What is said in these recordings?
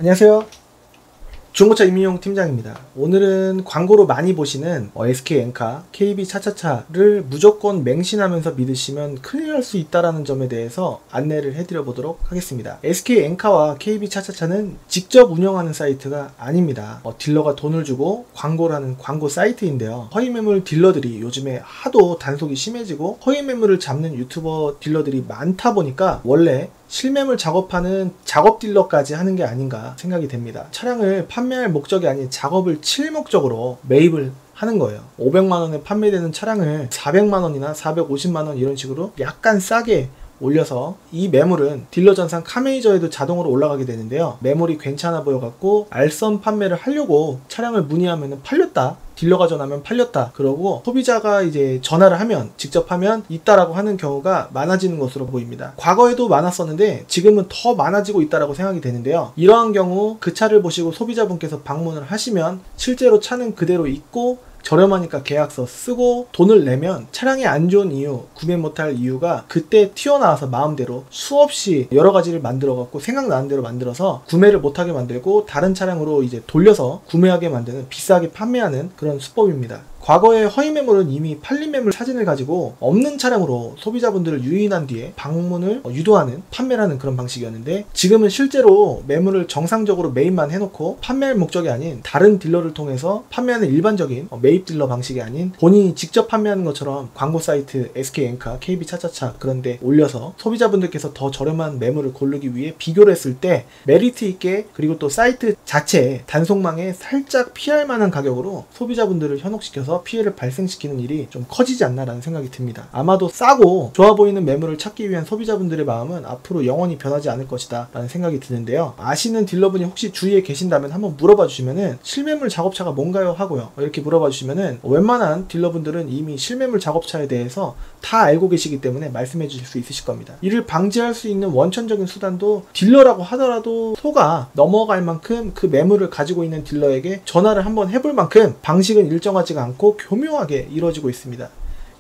안녕하세요. 중고차 임민용 팀장입니다. 오늘은 광고로 많이 보시는 SK엔카, KB차차차를 무조건 맹신하면서 믿으시면 큰일 날 수 있다는 점에 대해서 안내를 해드려 보도록 하겠습니다. SK엔카와 KB차차차는 직접 운영하는 사이트가 아닙니다. 딜러가 돈을 주고 광고를 하는 광고 사이트인데요. 허위매물 딜러들이 요즘에 하도 단속이 심해지고 허위매물을 잡는 유튜버 딜러들이 많다 보니까 원래 실매물 작업하는 작업 딜러까지 하는 게 아닌가 생각이 됩니다. 차량을 판매할 목적이 아닌 작업을 칠 목적으로 매입을 하는 거예요. 500만원에 판매되는 차량을 400만원이나 450만원 이런 식으로 약간 싸게 올려서 이 매물은 딜러 전산 카메이저에도 자동으로 올라가게 되는데요. 매물이 괜찮아 보여갖고 알선 판매를 하려고 차량을 문의하면 팔렸다, 딜러가 전화하면 팔렸다 그러고 소비자가 이제 전화를 하면 직접 하면 있다라고 하는 경우가 많아지는 것으로 보입니다. 과거에도 많았었는데 지금은 더 많아지고 있다라고 생각이 되는데요. 이러한 경우 그 차를 보시고 소비자분께서 방문을 하시면 실제로 차는 그대로 있고 저렴하니까 계약서 쓰고 돈을 내면 차량이 안 좋은 이유, 구매 못할 이유가 그때 튀어나와서 마음대로 수없이 여러 가지를 만들어 갖고 생각나는 대로 만들어서 구매를 못하게 만들고 다른 차량으로 이제 돌려서 구매하게 만드는, 비싸게 판매하는 그런 수법입니다. 과거의 허위매물은 이미 팔린 매물 사진을 가지고 없는 차량으로 소비자분들을 유인한 뒤에 방문을 유도하는, 판매를 하는 그런 방식이었는데 지금은 실제로 매물을 정상적으로 매입만 해놓고 판매할 목적이 아닌 다른 딜러를 통해서 판매하는 일반적인 매입 딜러 방식이 아닌 본인이 직접 판매하는 것처럼 광고 사이트 SK엔카, KB차차차 그런데 올려서 소비자분들께서 더 저렴한 매물을 고르기 위해 비교를 했을 때 메리트 있게, 그리고 또 사이트 자체의 단속망에 살짝 피할 만한 가격으로 소비자분들을 현혹시켜서 피해를 발생시키는 일이 좀 커지지 않나라는 생각이 듭니다. 아마도 싸고 좋아 보이는 매물을 찾기 위한 소비자분들의 마음은 앞으로 영원히 변하지 않을 것이다 라는 생각이 드는데요. 아시는 딜러분이 혹시 주위에 계신다면 한번 물어봐 주시면은 실매물 작업차가 뭔가요? 하고요. 이렇게 물어봐 주시면은 웬만한 딜러분들은 이미 실매물 작업차에 대해서 다 알고 계시기 때문에 말씀해 주실 수 있으실 겁니다. 이를 방지할 수 있는 원천적인 수단도 딜러라고 하더라도 속아 넘어갈 만큼 그 매물을 가지고 있는 딜러에게 전화를 한번 해볼 만큼 방식은 일정하지가 않고 교묘하게 이루어지고 있습니다.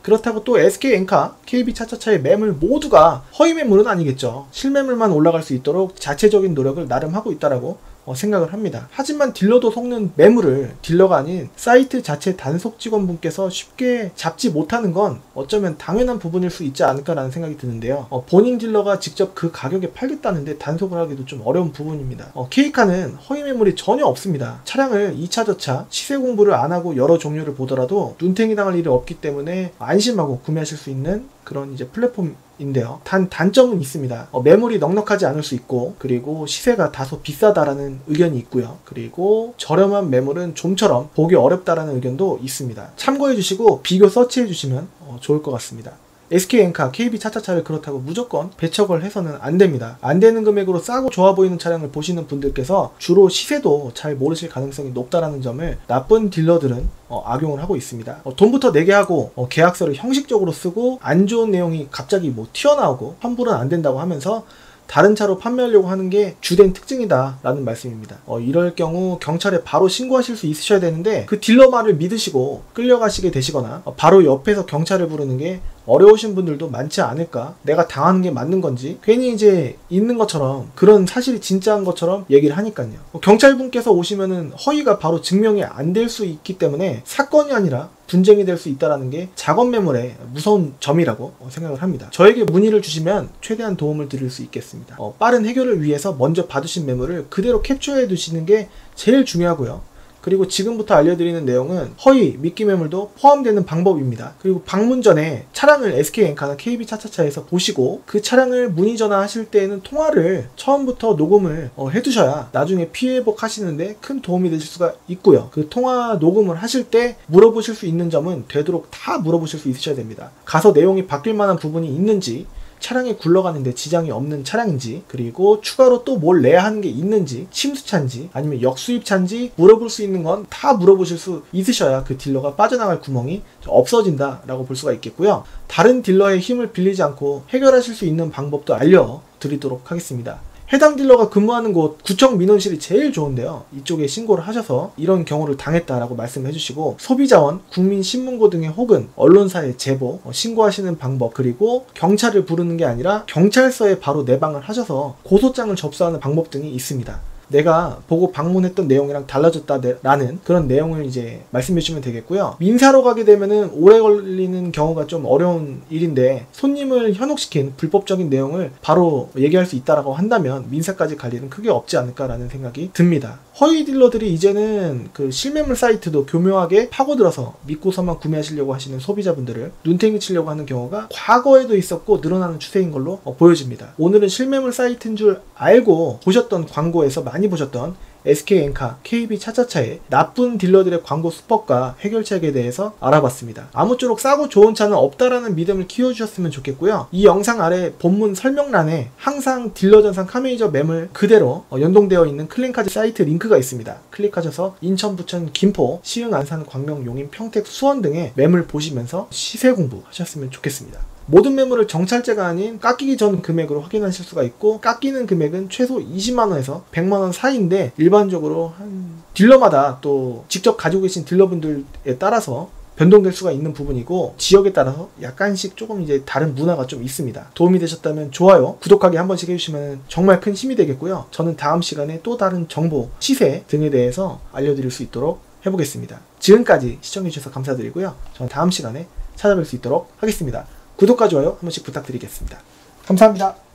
그렇다고 또 SK엔카, KB차차차의 매물 모두가 허위매물은 아니겠죠. 실매물만 올라갈 수 있도록 자체적인 노력을 나름 하고 있다라고 생각을 합니다. 하지만 딜러도 속는 매물을 딜러가 아닌 사이트 자체 단속 직원분께서 쉽게 잡지 못하는 건 어쩌면 당연한 부분일 수 있지 않을까라는 생각이 드는데요. 본인 딜러가 직접 그 가격에 팔겠다는데 단속을 하기도 좀 어려운 부분입니다. K카는 허위 매물이 전혀 없습니다. 차량을 2차 저차 시세 공부를 안 하고 여러 종류를 보더라도 눈탱이 당할 일이 없기 때문에 안심하고 구매하실 수 있는 그런 이제 플랫폼인데요. 단점은 있습니다. 매물이 넉넉하지 않을 수 있고, 그리고 시세가 다소 비싸다라는 의견이 있고요. 그리고 저렴한 매물은 좀처럼 보기 어렵다라는 의견도 있습니다. 참고해 주시고 비교 서치해 주시면 좋을 것 같습니다. SK엔카, KB차차차를 그렇다고 무조건 배척을 해서는 안 됩니다. 안 되는 금액으로 싸고 좋아 보이는 차량을 보시는 분들께서 주로 시세도 잘 모르실 가능성이 높다라는 점을 나쁜 딜러들은 악용을 하고 있습니다. 돈부터 내게 하고 계약서를 형식적으로 쓰고 안 좋은 내용이 갑자기 튀어나오고 환불은 안 된다고 하면서 다른 차로 판매하려고 하는 게 주된 특징이다 라는 말씀입니다. 이럴 경우 경찰에 바로 신고하실 수 있으셔야 되는데 그 딜러 말을 믿으시고 끌려가시게 되시거나 바로 옆에서 경찰을 부르는 게 어려우신 분들도 많지 않을까, 내가 당하는 게 맞는 건지 괜히 이제 있는 것처럼 그런 사실이 진짜인 것처럼 얘기를 하니까요. 경찰분께서 오시면은 허위가 바로 증명이 안 될 수 있기 때문에 사건이 아니라 분쟁이 될 수 있다는 게 작업 매물의 무서운 점이라고 생각을 합니다. 저에게 문의를 주시면 최대한 도움을 드릴 수 있겠습니다. 빠른 해결을 위해서 먼저 받으신 매물을 그대로 캡처해 두시는 게 제일 중요하고요. 그리고 지금부터 알려드리는 내용은 허위, 미끼 매물도 포함되는 방법입니다. 그리고 방문 전에 차량을 SK엔카나 KB차차차에서 보시고 그 차량을 문의 전화하실 때에는 통화를 처음부터 녹음을 해두셔야 나중에 피해복 하시는데 큰 도움이 되실 수가 있고요. 그 통화 녹음을 하실 때 물어보실 수 있는 점은 되도록 다 물어보실 수 있으셔야 됩니다. 가서 내용이 바뀔 만한 부분이 있는지, 차량이 굴러가는데 지장이 없는 차량인지, 그리고 추가로 또 뭘 내야 하는 게 있는지, 침수차인지 아니면 역수입차인지 물어볼 수 있는 건 다 물어보실 수 있으셔야 그 딜러가 빠져나갈 구멍이 없어진다 라고 볼 수가 있겠고요. 다른 딜러의 힘을 빌리지 않고 해결하실 수 있는 방법도 알려드리도록 하겠습니다. 해당 딜러가 근무하는 곳 구청 민원실이 제일 좋은데요. 이쪽에 신고를 하셔서 이런 경우를 당했다라고 말씀해 주시고 소비자원, 국민신문고 등의 혹은 언론사에 제보, 신고하시는 방법, 그리고 경찰을 부르는 게 아니라 경찰서에 바로 내방을 하셔서 고소장을 접수하는 방법 등이 있습니다. 내가 보고 방문했던 내용이랑 달라졌다라는 그런 내용을 이제 말씀해 주시면 되겠고요. 민사로 가게 되면은 오래 걸리는 경우가 좀 어려운 일인데 손님을 현혹시킨 불법적인 내용을 바로 얘기할 수 있다라고 한다면 민사까지 갈 일은 크게 없지 않을까라는 생각이 듭니다. 허위 딜러들이 이제는 그 실매물 사이트도 교묘하게 파고들어서 믿고서만 구매하시려고 하시는 소비자분들을 눈탱이 치려고 하는 경우가 과거에도 있었고 늘어나는 추세인 걸로 보여집니다. 오늘은 실매물 사이트인 줄 알고 보셨던 광고에서 많이 보셨던 SK엔카, KB 차차차의 나쁜 딜러들의 광고 수법과 해결책에 대해서 알아봤습니다. 아무쪼록 싸고 좋은 차는 없다라는 믿음을 키워주셨으면 좋겠고요. 이 영상 아래 본문 설명란에 항상 딜러 전산 카메이저 매물 그대로 연동되어 있는 클랜카드 사이트 링크가 있습니다. 클릭하셔서 인천, 부천, 김포, 시흥, 안산, 광명, 용인, 평택, 수원 등의 매물 보시면서 시세 공부하셨으면 좋겠습니다. 모든 매물을 정찰제가 아닌 깎이기 전 금액으로 확인하실 수가 있고 깎이는 금액은 최소 20만원에서 100만원 사이인데 일반적으로 한 딜러마다 또 직접 가지고 계신 딜러분들에 따라서 변동될 수가 있는 부분이고 지역에 따라서 약간씩 조금 이제 다른 문화가 좀 있습니다. 도움이 되셨다면 좋아요, 구독하기 한 번씩 해주시면 정말 큰 힘이 되겠고요. 저는 다음 시간에 또 다른 정보, 시세 등에 대해서 알려드릴 수 있도록 해보겠습니다. 지금까지 시청해주셔서 감사드리고요. 저는 다음 시간에 찾아뵐 수 있도록 하겠습니다. 구독과 좋아요 한 번씩 부탁드리겠습니다. 감사합니다.